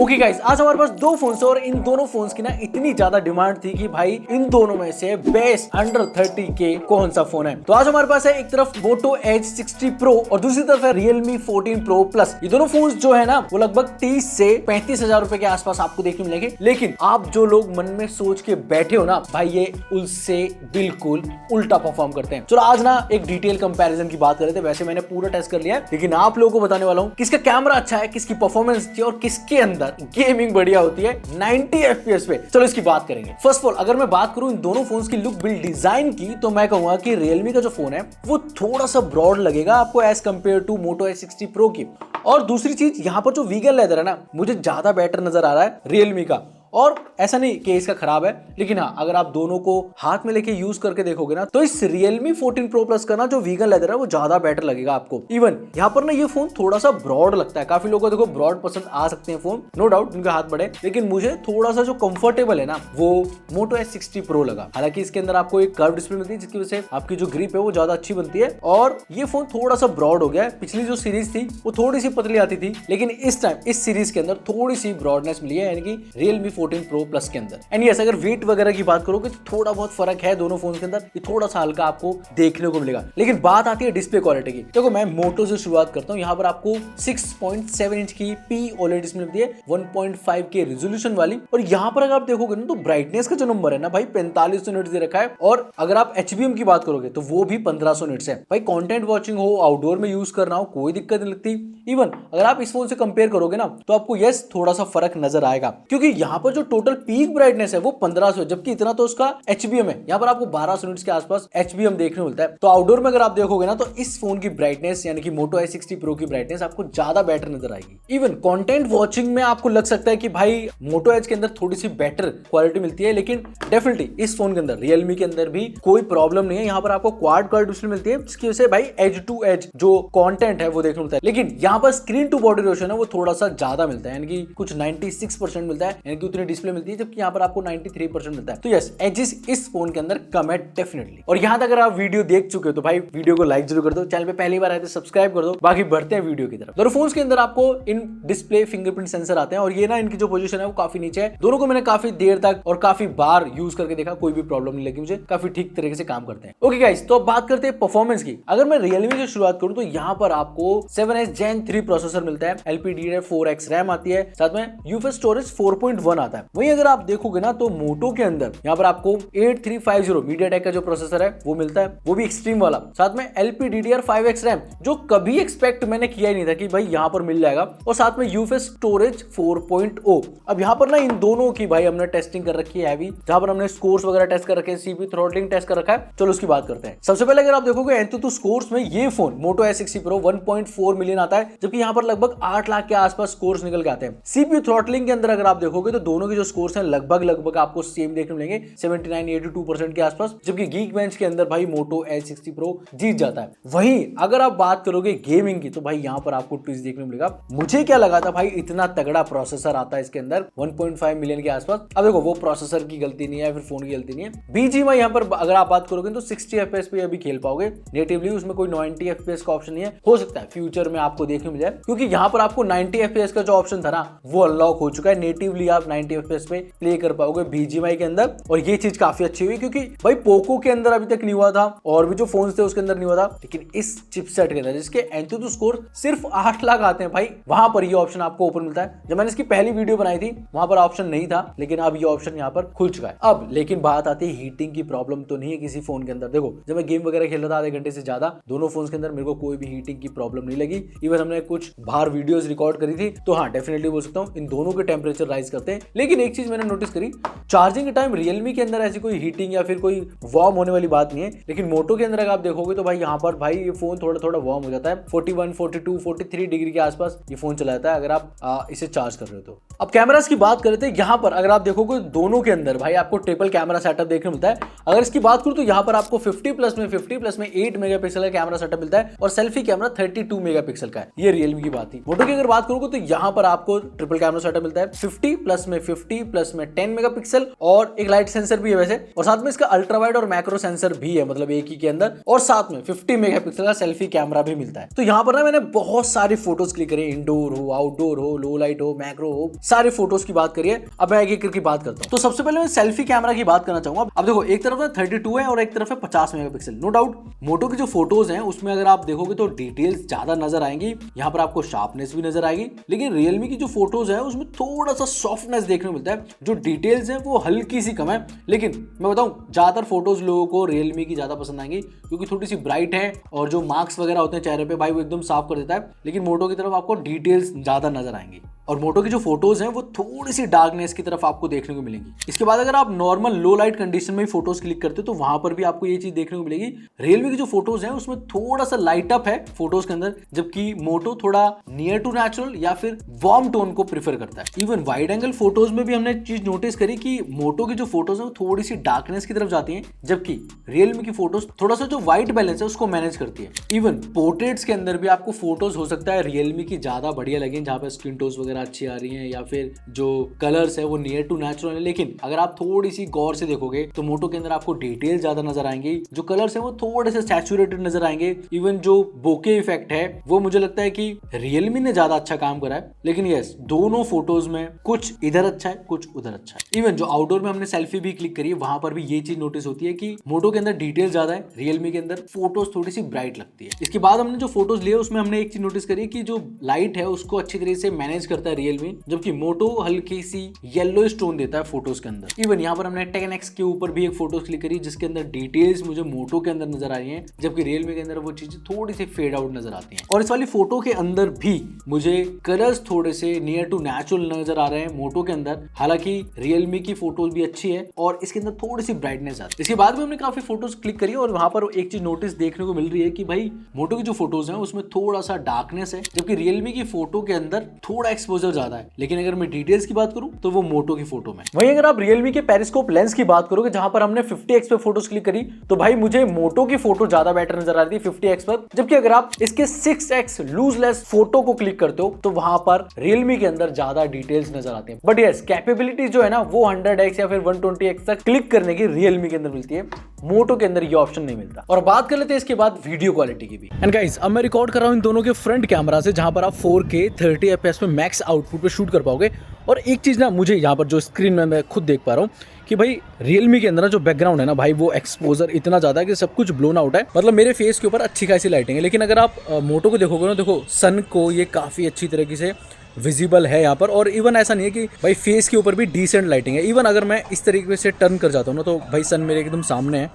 Okay guys, आज हमारे पास दो फोन्स है और इन दोनों फोन्स की ना इतनी ज्यादा डिमांड थी कि भाई इन दोनों में से बेस्ट अंडर 30K कौन सा फोन है। तो आज हमारे पास है एक तरफ Moto Edge 60 Pro और दूसरी तरफ है Realme 14 Pro Plus। ये दोनों फोन्स जो है ना वो लगभग 30 से 35,000 रुपए के आसपास आपको देखने मिलेंगे। लेकिन आप जो लोग मन में सोच के बैठे हो ना भाई, ये उससे बिल्कुल उल्टा परफॉर्म करते हैं। चलो आज ना एक डिटेल कंपैरिजन की बात कर रहे थे। वैसे मैंने पूरा टेस्ट कर लिया है, लेकिन आप लोगों को बताने वाला हूँ किसका कैमरा अच्छा है, किसकी परफॉर्मेंस अच्छी है और किसके अंदर गेमिंग बढ़िया होती है 90 FPS पे। चलो इसकी बात करेंगे। फर्स्ट ऑफ ऑल अगर मैं बात करूं इन दोनों फोन्स की लुक बिल्ड डिजाइन की, तो मैं कहूंगा कि Realme का जो फोन है वो थोड़ा सा ब्रॉड लगेगा आपको as compare to Moto Edge 60 Pro की। और दूसरी चीज यहाँ पर जो वीगन लेदर है ना, मुझे ज्यादा बेटर नजर आ रहा है Realme का। और ऐसा नहीं कि इसका खराब है, लेकिन हाँ अगर आप दोनों को हाथ में लेके यूज करके देखोगे ना, तो इस Realme 14 Pro Plus का ना जो वीगन लेदर है वो ज्यादा बेटर लगेगा आपको। इवन यहाँ पर ना ये फोन थोड़ा सा ब्रॉड लगता है। काफी लोगों को देखो ब्रॉड पसंद आ सकते हैं फोन, नो डाउट उनके हाथ बड़े, लेकिन मुझे थोड़ा सा जो कंफर्टेबल है ना वो Moto Edge 60 Pro लगा। हालांकि इसके अंदर आपको एक कर्व डिस्प्ले मिलती है जिसकी वजह से आपकी जो ग्रिप है वो ज्यादा अच्छी बनती है। और ये फोन थोड़ा सा ब्रॉड हो गया है। पिछली जो सीरीज थी वो थोड़ी सी पतली आती थी, लेकिन इस टाइम इस सीरीज के अंदर थोड़ी सी ब्रॉडनेस मिली है, यानी कि Realme 14 Pro Plus के अंदर। एंड यस, अगर वेट वगैरह की बात करोगे तो थोड़ा बहुत फर्क है दोनों फोन के अंदर, ये थोड़ा सा हल्का आपको देखने को मिलेगा। लेकिन बात आती है डिस्प्ले क्वालिटी की। देखो मैं मोटो से शुरुआत करता हूं। यहाँ पर आपको 6.7 इंच की P OLED डिस्प्ले मिलती है 1.5K रेजोल्यूशन वाली। और यहाँ पर अगर आप देखोगे ना तो ब्राइटनेस का जो नंबर है ना भाई 4500 निट्स दे रखा है। और अगर आप HBM की बात करोगे तो वो भी 1500 निट्स है। भाई कंटेंट वॉचिंग हो, आउटडोर में यूज करना हो, कोई दिक्कत नहीं लगती। इवन अगर आप इस फोन से कंपेयर करोगे ना तो आपको यस थोड़ा सा फर्क नजर आएगा, क्योंकि यहाँ पर जो टोटल पीक ब्राइटनेस है वो 1500, जबकि इतना तो उसका HBM है। यहाँ पर आपको 1200 निट्स के आसपास HBM देखने को मिलता है। तो आउटडोर में अगर आप देखोगे ना तो इस फोन की ब्राइटनेस यानी कि Moto Edge 60 Pro की ब्राइटनेस आपको ज्यादा बेटर नजर आएगी। इवन कंटेंट वॉचिंग में आपको लग सकता है कि भाई Moto Edge के अंदर थोड़ी सी बेटर क्वालिटी मिलती है, लेकिन डेफिनेटली इस फोन के अंदर Realme के अंदर भी कोई प्रॉब्लम नहीं है। यहाँ पर आपको क्वाड कर्व डिस्प्ले मिलती है जिसकी वजह से भाई एज टू एज जो कंटेंट है वो देखने को मिलता है। लेकिन यहाँ पर स्क्रीन टू बॉडी रेशियो है वो थोड़ा सा ज्यादा मिलता है, यानी कि कुछ 96% मिलता है, यानी कि उतनी डिस्प्ले मिलती है, जबकि यहाँ पर आपको 93% मिलता है। तो यस, एजेस इस फोन के अंदर कम है डेफिनेटली। और यहाँ तक अगर आप वीडियो देख चुके हो तो भाई वीडियो को लाइक जरूर कर दो, चैनल पे पहली बार आए तो सब्सक्राइब कर दो। बाकी बढ़ते हैं वीडियो की तरफ। दोनों फोन्स के अंदर आपको इन डिस्प्ले फिंगरप्रिंट सेंसर आते हैं और ये ना इनकी जो पोजीशन है वो काफी नीचे है। दोनों को मैंने काफी देर तक और काफी बार यूज करके देखा, कोई भी प्रॉब्लम नहीं लगी मुझे, काफी ठीक तरीके से काम करते हैं। ओके गाइस, तो अब बात करते हैं परफॉर्मेंस की। अगर मैं Realme से शुरुआत करूं तो यहाँ पर आपको 7S Gen 3 प्रोसेसर मिलता है, LPDDR4X रैम आती है, साथ में UFS स्टोरेज 4.1 आता है। वहीं अगर आप देखोगे ना तो मोटो के अंदर यहाँ पर आपको 8350 MediaTek का जो प्रोसेसर है वो मिलता है, वो भी एक्सट्रीम वाला। साथ में LPDDR5X रैम, जो कभी एक्सपेक्ट मैंने किया ही नहीं था कि भाई यहाँ पर मिल जाएगा। और साथ में UFS स्टोरेज 4.0। अब यहाँ पर ना इन दोनों की भाई हमने टेस्टिंग कर रखी है हैवी, जहां पर हमने स्कोर्स वगैरह टेस्ट कर रखे हैं, CPU थ्रॉटलिंग टेस्ट कर रखा है। चलो उसकी बात करते हैं। सबसे पहले अगर आप देखोगे एंतुतु स्कोर्स में ये phone Moto Edge 60 Pro 1.4 million आता है, जबकि यहाँ पर लगभग 8 लाख के आसपास स्कोर्स निकल के आते हैं। CPU थ्रॉटलिंग के अंदर अगर आप देखोगे तो दोनों के जो स्कोर्स हैं लगभग आपको सेम देखने मिलेंगे, 79-82% के आसपास, जबकि Geekbench के अंदर भाई Moto Edge 60 Pro जीत जाता है। वहीं अगर आप बात करोगे गेमिंग की तो भाई यहाँ पर आपको ट्विस्ट देखने मिलेगा। मुझे क्या लगा था भाई इतना तगड़ा प्रोसेसर आता है इसके अंदर 1.5 मिलियन के आसपास। अब देखो वो प्रोसेसर की गलती नहीं है, फिर फोन की गलती नहीं है। BGMI यहाँ पर अगर आप बात करोगे तो 60 FPS पे अभी खेल पाओगे नेटिवली, उसमें कोई 90 FPS का ऑप्शन नहीं है। हो सकता है फ्यूचर में आपको देखने मिल जाए, क्योंकि यहाँ पर आपको 90 FPS का जो ऑप्शन था ना वो अनलॉक हो चुका है। नेटिवली आप 90 FPS पे प्ले कर पाओगे BGMI के अंदर, और ये चीज काफी अच्छी हुई, क्योंकि भाई पोको के अंदर अभी तक नहीं हुआ था और भी जो फोन्स थे उसके अंदर नहीं हुआ था, लेकिन इस चिपसेट के अंदर जिसके एंतुतु स्कोर सिर्फ 8 लाख आते हैं भाई, वहां पर ये ऑप्शन आपको ओपन मिलता है। जब मैंने इसकी पहली वीडियो बनाई थी वहां पर ऑप्शन नहीं था, लेकिन अब ये ऑप्शन यहाँ पर खुल चुका है। अब लेकिन बात आती है हीटिंग की प्रॉब्लम तो नहीं है किसी फोन के अंदर। देखो जब मैं गेम वगैरह खेल रहा था आधे घंटे से ज्यादा दोनों फोन्स के अंदर, मेरे को कोई भी हीटिंग की प्रॉब्लम नहीं लगी। इवन हमने कुछ बाहर वीडियोस रिकॉर्ड करी थी, तो हाँ डेफिनेटली बोल सकता हूँ इन दोनों के टेम्परेचर राइज करते हैं। लेकिन एक चीज मैंने नोटिस करी, चार्जिंग के टाइम Realme के अंदर ऐसी कोई हीटिंग या फिर कोई वार्म होने वाली बात नहीं है, लेकिन मोटो के अंदर अगर आप देखोगे तो भाई यहाँ पर भाई ये फोन थोड़ा वार्म हो जाता है। 41, 42, 43 डिग्री के आसपास ये फोन चला जाता है अगर आप इसे चार्ज कर रहे हो तो। अब कैमरास की बात करते हैं। यहाँ पर अगर आप देखोगे दोनों के अंदर भाई आपको ट्रिपल कैमरा सेटअप देखने मिलता है। अगर इसकी बात करूं तो यहाँ पर आपको 50 प्लस में 8 मेगापिक्सल का कैमरा सेटअप मिलता है और सेल्फी कैमरा 32 मेगापिक्सल का है। ये Realme की बात थी। मोटो की अगर बात करूं तो यहाँ पर आपको ट्रिपल कैमरा सेटअप मिलता है, 50 प्लस में 50 प्लस में 10 मेगापिक्सल और एक लाइट सेंसर भी है वैसे, और साथ में इसका अल्ट्रा वाइड और मैक्रो सेंसर भी है, मतलब एक ही के अंदर, और साथ में 50 मेगापिक्सल का सेल्फी कैमरा भी मिलता है। तो यहाँ पर ना मैंने बहुत सारी फोटोज क्लिक करी, इंडोर हो, आउटडोर हो, लो लाइट हो, मैक्रो हो, सारे फोटोज की बात करिए। अब मैं एक एक करके बात करता हूँ। तो सबसे पहले मैं सेल्फी कैमरा की बात करना चाहूंगा। अब देखो, एक तरफ 32 है और एक तरफ है 50 मेगापिक्सल। नो डाउट मोटो की जो फोटोज हैं उसमें अगर आप देखोगे तो डिटेल्स ज्यादा नजर आएंगी, यहाँ पर आपको शार्पनेस भी नजर आएगी, लेकिन रियलमी की जो फोटोज है उसमें थोड़ा सा सॉफ्टनेस देखने को मिलता है, जो डिटेल्स है वो हल्की सी कम है। लेकिन मैं बताऊं, ज्यादातर फोटोज लोगों को रियलमी की ज्यादा पसंद आएंगी क्योंकि थोड़ी सी ब्राइट है और जो मार्क्स वगैरह होते हैं चेहरे पे भाई वो एकदम साफ कर देता है। लेकिन मोटो की तरफ आपको डिटेल्स ज्यादा नजर आएंगी और मोटो की जो फोटोज हैं वो थोड़ी सी डार्कनेस की तरफ आपको देखने को मिलेंगी। इसके बाद अगर आप नॉर्मल लो लाइट कंडीशन में फोटोज क्लिक करते हो तो वहां पर भी आपको ये चीज देखने को मिलेगी, रियलमी की जो फोटोज हैं उसमें थोड़ा सा लाइट अप है फोटोज के अंदर, जबकि मोटो थोड़ा नियर टू नेचुरल या फिर वार्म टोन को प्रेफर करता है। इवन वाइड एंगल फोटोज में भी हमने चीज नोटिस करी कि मोटो की जो फोटोज है वो थोड़ी सी डार्कनेस की तरफ जाती है, जबकि रियलमी की फोटोज थोड़ा सा जो व्हाइट बैलेंस है उसको मैनेज करती है। इवन पोर्ट्रेट्स के अंदर भी आपको फोटोज हो सकता है रियलमी की ज्यादा बढ़िया लगे, जहां पे स्किन टोन्स वगैरह अच्छी आ रही है या फिर जो कलर्स है वो नियर टू नेचुरल है। लेकिन अगर आप थोड़ी सी गौर से देखोगे तो मोटो के अंदर आपको डिटेल ज्यादा नजर आएंगी, जो कलर्स है वो थोड़े से सैचुरेटेड नजर आएंगे। इवन जो बोके इफेक्ट है वो मुझे लगता है कि रियलमी ने ज्यादा अच्छा काम करा है। लेकिन यस, दोनों फोटोज में कुछ इधर अच्छा है कुछ उधर अच्छा है। इवन जो आउटडोर में हमने सेल्फी भी क्लिक करी है वहां पर भी ये चीज नोटिस होती है कि मोटो के अंदर डिटेल ज्यादा है, रियलमी के अंदर फोटोज थोड़ी सी ब्राइट लगती है। इसके बाद हमने जो फोटोज लिए उसमें हमने एक चीज नोटिस करी कि जो लाइट है उसको अच्छी तरीके से मैनेज करता है रियलमी, जबकि मोटो हल्की सी येलो टोन देता है फोटोज के अंदर। इवन यहाँ पर हमने 10X के ऊपर भी एक फोटोज क्लिक करी जिसके अंदर डिटेल्स मुझे मोटो के अंदर नजर आ रही हैं, जबकि रियलमी के अंदर वो चीजें थोड़ी सी फेड आउट नजर आती हैं। और इस वाली फोटो के अंदर भी मुझे कलर्स थोड़े से नियर टू नेचुरल नजर आ रहे हैं मोटो के अंदर, हालांकि रियलमी की फोटोज भी अच्छी है और इसके अंदर थोड़ी सी ब्राइटनेस आती है। इसके बाद भी हमने काफी फोटोज क्लिक करी और वहां पर एक चीज नोटिस देखने को मिल रही है कि भाई मोटो की जो फोटोज हैं उसमें थोड़ा सा डार्कनेस है, जबकि रियलमी की फोटो के अंदर थोड़ा एक्सपोजर ज्यादा है। लेकिन अगर मैं डिटेल्स की बात करूं तो वो मोटो की फोटो में। वहीं अगर आप रियलमी के पेरिस्कोप लेंस की बात करोगे जहां पर हमने 50x पे फोटोज क्लिक करी तो भाई मुझे मोटो की फोटो ज्यादा बेटर नजर आ रही थी 50x पर, जबकि अगर आप इसके 6x लूजलेस फोटो को क्लिक करते हो तो वहां पर रियलमी के अंदर ज्यादा डिटेल्स नजर आती है। बट यस, कैपेबिलिटी जो है ना वो 100x या फिर 120x तक क्लिक करने की रियलमी के अंदर मिलती है, मोटो के अंदर ये ऑप्शन नहीं मिलता। और बात कर लेते हैं इसके बाद वीडियो क्वालिटी की भी। एंड गाइस, अब मैं रिकॉर्ड कर रहा हूं इन दोनों के फ्रंट कैमरा से जहां पर आप 4K 30 FPS में मैक्स आउटपुट पे शूट कर पाओगे। और एक चीज ना मुझे यहाँ पर जो स्क्रीन में मैं खुद देख पा रहा हूँ कि भाई रियलमी के अंदर जो बैकग्राउंड है ना भाई वो एक्सपोजर इतना ज्यादा है कि सब कुछ ब्लोन आउट है, मतलब मेरे फेस के ऊपर अच्छी खासी लाइटिंग है। लेकिन अगर आप मोटो को देखोगे ना, देखो सन को ये काफी अच्छी तरीके से विजिबल है यहाँ पर, और इवन ऐसा नहीं है कि भाई फेस के ऊपर भी डिसेंट लाइटिंग है। इवन अगर मैं इस तरीके से टर्न कर जाता हूँ ना तो भाई सन मेरे एकदम सामने है,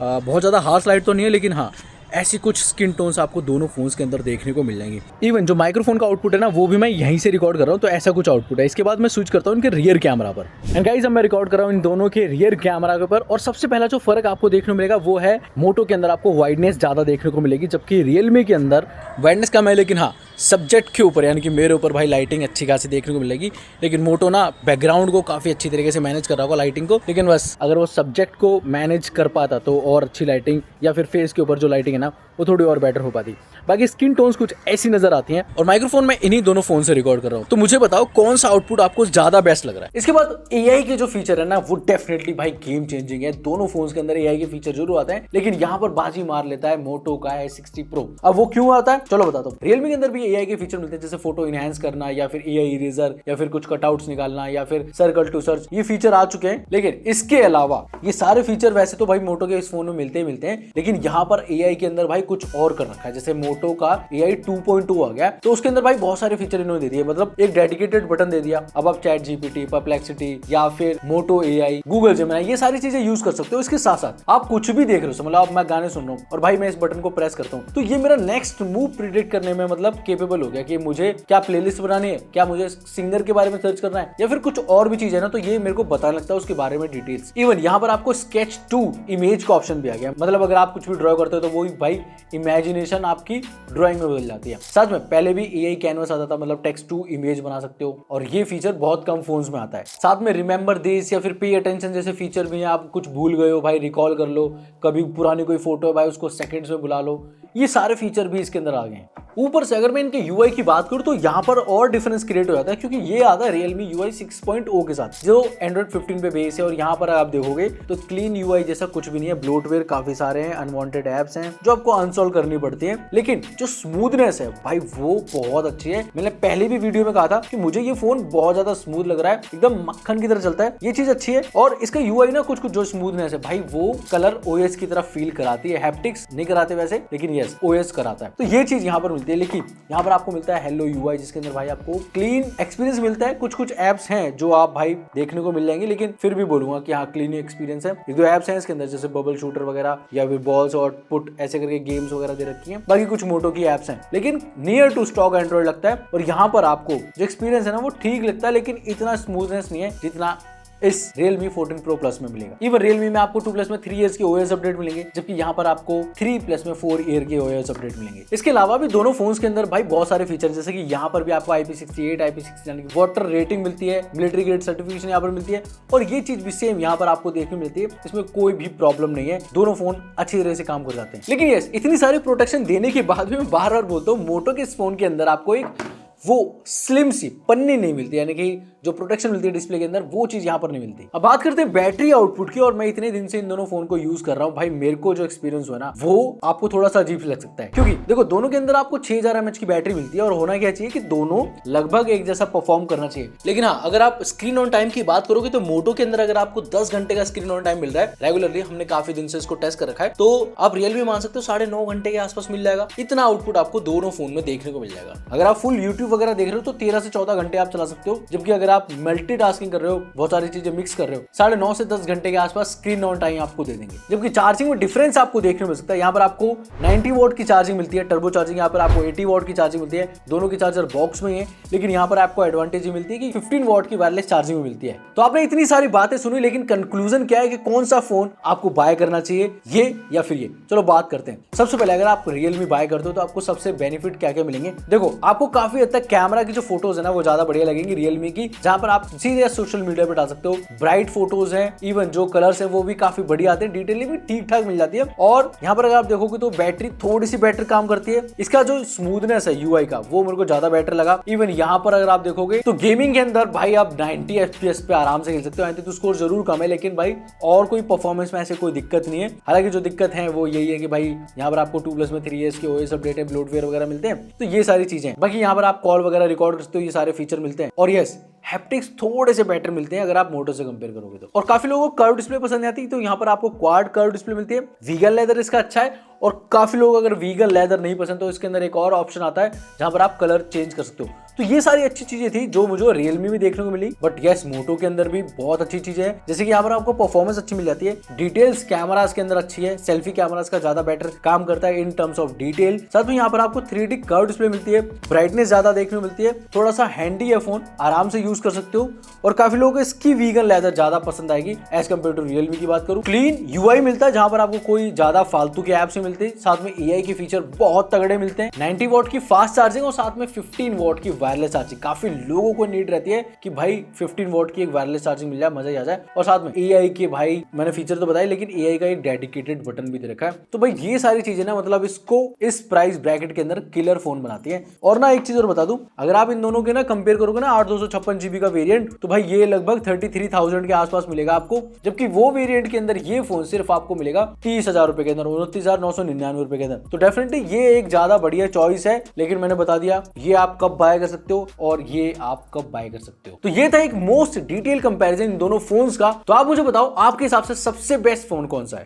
बहुत ज़्यादा हार्श लाइट तो नहीं है, लेकिन हाँ ऐसी कुछ स्किन टोन्स आपको दोनों फोन्स के अंदर देखने को मिल जाएंगी। इवन जो माइक्रोफोन का आउटपुट है ना वो भी मैं यहीं से रिकॉर्ड कर रहा हूँ, तो ऐसा कुछ आउटपुट है। इसके बाद मैं स्विच करता हूँ इनके रियर कैमरा पर। एंड गाइस, अब मैं रिकॉर्ड कर रहा हूँ इन दोनों के रियर कैमरा के ऊपर, और सबसे पहला जो फर्क आपको देखने को मिलेगा वो है मोटो के अंदर आपको वाइडनेस ज्यादा देखने को मिलेगी, जबकि रियलमी के अंदर वाइडनेस कम है। लेकिन हाँ, सब्जेक्ट के ऊपर यानी कि मेरे ऊपर भाई लाइटिंग अच्छी खासी देखने को मिलेगी। लेकिन मोटो ना बैकग्राउंड को काफी अच्छी तरीके से मैनेज कर रहा होगा लाइटिंग को, लेकिन बस अगर वो सब्जेक्ट को मैनेज कर पाता तो और अच्छी लाइटिंग या फिर फेस के ऊपर जो लाइटिंग है ना वो थोड़ी और बेटर हो पाती। बाकी स्किन टोन्स कुछ ऐसी नजर आती हैं। और माइक्रोफोन में इन्हीं दोनों फोन से रिकॉर्ड कर रहा हूँ, तो मुझे बताओ कौन सा आउटपुट आपको ज्यादा बेस्ट लग रहा है। इसके बाद एआई के जो फीचर है ना वो डेफिनेटली भाई गेम चेंजिंग है। दोनों फोन्स के अंदर एआई के फीचर जरूर आते हैं, लेकिन यहाँ पर बाजी मार लेता है मोटो का S60 Pro। अब वो क्यों आता है चलो बताता हूँ। रियलमी के अंदर भी एआई के फीचर मिलते हैं, जैसे फोटो इनहेंस करना या फिर एआई इरेजर या फिर कुछ कटआउट्स निकालना या फिर सर्कल टू सर्च, ये फीचर आ चुके हैं। लेकिन इसके अलावा ये सारे फीचर वैसे तो भाई मोटो के इस फोन में मिलते हैं, लेकिन यहाँ पर एआई के अंदर भाई कुछ और कर रखा है। जैसे मोटो का AI 2.2 आ गया तो उसके अंदर भाई बहुत सारे फीचर इन्होंने दे दिए, मतलब एक डेडिकेटेड बटन दे दिया। अब आप चैट जीपीटी, परप्लेक्सिटी या फिर मोटो AI, गूगल जेमिनी, ये सारी चीजें यूज कर सकते हो। इसके साथ साथ आप कुछ भी देख रहे हो, मतलब अब मैं गाने सुन रहा हूँ और भाई मैं इस बटन को प्रेस करता हूँ तो ये मेरा नेक्स्ट मूव प्रिडिक्ट करने में मतलब केपेबल हो गया कि मुझे क्या प्लेलिस्ट बनानी है, क्या मुझे सिंगर के बारे में सर्च करना है या फिर कुछ और भी चीज है ना, तो ये मेरे को बताने लगता है उसके बारे में डिटेल्स। इवन यहाँ पर आपको स्केच 2 इमेज का ऑप्शन भी आ गया, मतलब अगर आप कुछ भी ड्रॉ करते हो तो वो भाई इमेजिनेशन आपकी ड्राइंग में बदल जाती है। साथ में पहले भी AI कैनवस आता था, मतलब टेक्स्ट टू इमेज बना सकते हो, और ये फीचर बहुत कम फोन्स में आता है। साथ में रिमेंबर दिस या फिर पे अटेंशन जैसे फीचर भी है। आप कुछ भूल गए हो भाई रिकॉल कर लो, कभी पुरानी कोई फोटो है भाई उसको सेकंड्स में बुला लो, ये सारे फीचर भी इसके अंदर आ गए हैं। ऊपर से अगर मैं इनके UI की बात करूं तो यहाँ पर और डिफरेंस क्रिएट हो जाता है, क्योंकि ये आता है Realme UI 6.0 के साथ जो Android 15 पे बेस है। और यहाँ पर आप देखोगे तो क्लीन UI जैसा कुछ भी नहीं है, ब्लोटवेयर काफी सारे हैं, अनवांटेड एप्स हैं जो आपको अनसॉल्व करनी पड़ती है, लेकिन जो स्मूथनेस है भाई वो बहुत अच्छी है। मैंने पहले भी वीडियो में कहा था कि मुझे ये फोन बहुत ज्यादा स्मूथ लग रहा है, एकदम मक्खन की तरह चलता है, ये चीज अच्छी है। और इसका UI ना कुछ जो स्मूथनेस है भाई वो कलर OS की तरफ फील कराती है, हैप्टिक्स नहीं कराते वैसे, लेकिन यस OS कराता है। तो ये चीज यहाँ पर मिलती है। लेकिन यहाँ पर आपको मिलता है हेलो UI जिसके अंदर भाई आपको क्लीन एक्सपीरियंस मिलता है। कुछ एप्स हैं जो आप भाई देखने को मिल जाएंगे, लेकिन फिर भी बोलूंगा कि हाँ क्लीन एक्सपीरियंस है। एक दो एप्स हैं इसके अंदर जैसे बबल शूटर वगैरह या फिर बॉल्स और पुट ऐसे करके गेम्स वगैरह दे रखी हैं, बाकी कुछ मोटो की एप्स हैं, लेकिन नियर टू स्टॉक एंड्रॉइड लगता है। और यहाँ पर आपको जो एक्सपीरियंस है ना वो ठीक लगता है, लेकिन इतना स्मूथनेस नहीं है जितना इस Realme 14 Pro Plus में मिलेगा। इवन Realme में आपको 2 Plus में 3 years के OS अपडेट मिलेंगे, जबकि यहाँ पर आपको 3 Plus में 4 year के OS अपडेट मिलेंगे। इसके अलावा भी दोनों फोन्स के अंदर भाई बहुत सारे फीचर, जैसे कि यहाँ पर भी आपको IP68, IP69 की वाटर रेटिंग मिलती है, मिलिट्री ग्रेड सर्टिफिकेशन यहाँ पर मिलती है, और ये चीज भी सेम यहाँ पर आपको देखने मिलती है। इसमें कोई भी प्रॉब्लम नहीं है, दोनों फोन अच्छी तरह से काम कर जाते हैं। लेकिन यस, इतनी सारी प्रोटेक्शन देने के बाद भी मैं बार बार बोलता हूँ, मोटो के इस फोन के अंदर आपको एक वो स्लिम सी पन्नी नहीं मिलती, यानी कि जो प्रोटेक्शन मिलती है डिस्प्ले के अंदर वो चीज यहाँ पर नहीं मिलती। अब बात करते हैं बैटरी आउटपुट की, और मैं इतने दिन से इन दोनों फोन को यूज कर रहा हूँ भाई, मेरे को जो एक्सपीरियंस हुआ ना वो आपको थोड़ा सा अजीब लग सकता है, क्योंकि देखो दोनों के अंदर आपको 6000 mAh की बैटरी मिलती है, और होना क्या चाहिए कि दोनों लगभग एक जैसा परफॉर्म करना चाहिए। लेकिन हाँ, अगर आप स्क्रीन ऑन टाइम की बात करोगे तो मोटो के अंदर अगर आपको 10 घंटे का स्क्रीन ऑन टाइम मिल रहा है रेगुलरली, हमने काफी दिन से इसको टेस्ट कर रखा है, तो आप रियलमी मान सकते हो 9.5 घंटे के आसपास मिल जाएगा। इतना आउटपुट आपको दोनों फोन में देखने को मिल जाएगा। अगर आप फुल यूट्यूब वगैरह देख रहे हो तो 13 से 14 घंटे आप चला सकते हो, जबकि अगर आप मल्टीटास्किंग कर रहे हो, बहुत सारी चीजें मिक्स कर रहे हो, 9.5 से 10 घंटे के आसपास स्क्रीन ऑन टाइम आपको दे देंगे। जबकि चार्जिंग में डिफरेंस आपको देखने को मिल सकता है। यहाँ पर आपको 90 वॉट की चार्जिंग मिलती है, टर्बो चार्जिंग, यहाँ पर आपको 80 वॉट की चार्जिंग मिलती है, दोनों की चार्जर बॉक्स में है। लेकिन यहाँ पर आपको एडवांटेज ये मिलती है कि 15 वॉट की वायरलेस चार्जिंग मिलती है। तो आपने इतनी सारी बातें सुनी, लेकिन कंक्लूजन क्या है कि कौन सा फोन आपको बाय करना चाहिए, ये या फिर ये? चलो बात करते हैं। सबसे पहले अगर आप रियलमी बाय करते हो तो आपको सबसे बेनिफिट क्या क्या मिलेंगे। देखो, आपको काफी हद तक कैमरा की जो फोटोज है ना वो ज्यादा बढ़िया लगेंगी रियलमी की, जहां पर आप सीधे सोशल मीडिया पे डाल सकते हो। ब्राइट फोटोज हैं, इवन जो कलर्स है वो भी काफी बढ़िया आते हैं, डिटेलिंग भी ठीक ठाक मिल जाती है। और यहाँ पर अगर आप देखोगे तो बैटरी थोड़ी सी बेटर काम करती है। इसका जो स्मूथनेस है यूआई का वो मेरे को ज्यादा बेटर लगा। इवन यहाँ पर अगर आप देखोगे तो गेमिंग के अंदर भाई आप 90 FPS पे आराम से खेल सकते हो। तो स्कोर जरूर कम है, लेकिन भाई और कोई परफॉर्मेंस में ऐसे कोई दिक्कत नहीं है। हालांकि जो दिक्कत है वो यही है कि भाई यहाँ पर आपको 2 Plus में 3 years के OS अपडेट है, ब्लोटवेयर वगैरह मिलते हैं, तो ये सारी चीजें। बाकी यहाँ पर आप कॉल वगैरह रिकॉर्ड करते हो, ये सारे फीचर मिलते हैं। और यस, हैप्टिक्स थोड़े से बेटर मिलते हैं अगर आप मोटो से कंपेयर करोगे तो। और काफी लोगों को कर्व डिस्प्ले पसंद आती है, तो यहाँ पर आपको क्वाड कर्व डिस्प्ले मिलती है। वीगन लेदर इसका अच्छा है, और काफी लोग अगर वीगन लेदर नहीं पसंद तो इसके अंदर एक और ऑप्शन आता है जहां पर आप कलर चेंज कर सकते हो। तो ये सारी अच्छी चीजें थी जो मुझे रियलमी में देखने को मिली। बट यस, मोटो के अंदर भी बहुत अच्छी चीजें हैं, जैसे कि यहाँ पर आपको परफॉर्मेंस अच्छी मिल जाती है, डिटेल्स कैमरास के अंदर अच्छी है, सेल्फी कैमरास का ज्यादा बेटर काम करता है इन टर्म्स ऑफ डिटेल। साथ में यहाँ पर आपको 3D कर्व डिस्प्ले मिलती है, ब्राइटनेस ज्यादा देखने को मिलती है, थोड़ा सा हैंडी है फोन, आराम से यूज कर सकते हो। और काफी लोगों को इसकी वीगन लेदर ज्यादा पसंद आएगी एज कम्पेयर टू रियलमी की बात करूं। क्लीन यूआई मिलता है जहां पर आपको कोई ज्यादा फालतू के ऐप्स नहीं मिलते। साथ में एआई के फीचर बहुत तगड़े मिलते हैं, 90 वॉट की फास्ट चार्जिंग और साथ में 15 वॉट की वायरलेस चार्जिंग। काफी लोगों को नीड रहती है कि भाई 15 वॉट की एक वायरलेस चार्जिंग मिल जाए, मजा ही आ जाए। और साथ में एआई के भाई मैंने फीचर तो बताए, लेकिन एआई का एक डेडिकेटेड बटन भी दे रखा है। तो भाई ये सारी चीजें ना मतलब इसको इस प्राइस ब्रैकेट के अंदर किलर फोन बनाती है। और ना एक चीज और बता दूं, अगर आप इन दोनों के ना कंपेयर करोगे ना 8/256 GB का वेरिएंट, तो भाई ये लगभग 33,000 के आसपास मिलेगा आपको। जबकि वो वेरिएंट के अंदर ये फोन सिर्फ आपको मिलेगा 30,000 रुपए के अंदर, 29,999 रुपए के अंदर। तो डेफिनेटली ये एक ज्यादा बढ़िया चॉइस है। लेकिन मैंने बता दिया ये आप कब बाय कर सकते हो और ये आप कब बाय कर सकते हो। तो ये था एक मोस्ट डिटेल कंपैरिजन इन दोनों फोन्स का। तो आप मुझे बताओ आपके हिसाब से सबसे बेस्ट फोन कौन सा है।